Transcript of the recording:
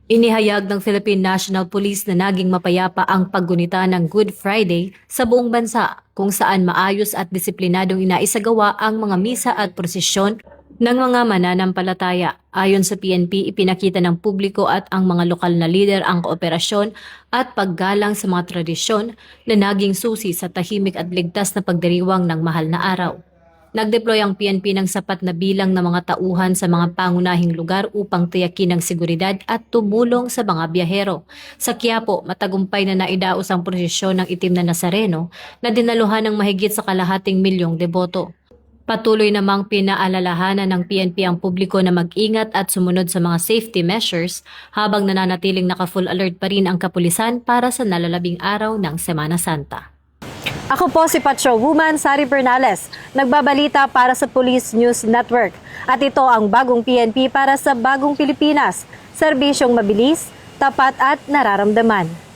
Inihayag ng Philippine National Police na naging mapayapa ang paggunita ng Good Friday sa buong bansa kung saan maayos at disiplinadong inaisagawa ang mga misa at prosesyon ng mga mananampalataya. Ayon sa PNP, ipinakita ng publiko at ang mga lokal na lider ang kooperasyon at paggalang sa mga tradisyon na naging susi sa tahimik at ligtas na pagdiriwang ng mahal na araw. Nag-deploy ang PNP ng sapat na bilang ng mga tauhan sa mga pangunahing lugar upang tiyakin ang seguridad at tumulong sa mga biyahero. Sa Quiapo, matagumpay na naidaos ang prosesyon ng itim na Nazareno na dinaluhan ng mahigit sa 250,000 deboto. Patuloy namang pinaalalahanan ng PNP ang publiko na mag-ingat at sumunod sa mga safety measures habang nananatiling naka-full alert pa rin ang kapulisan para sa nalalabing araw ng Semana Santa. Ako po si Patrol Woman Sari Bernales, nagbabalita para sa Police News Network. At ito ang bagong PNP para sa bagong Pilipinas, serbisyong mabilis, tapat at nararamdaman.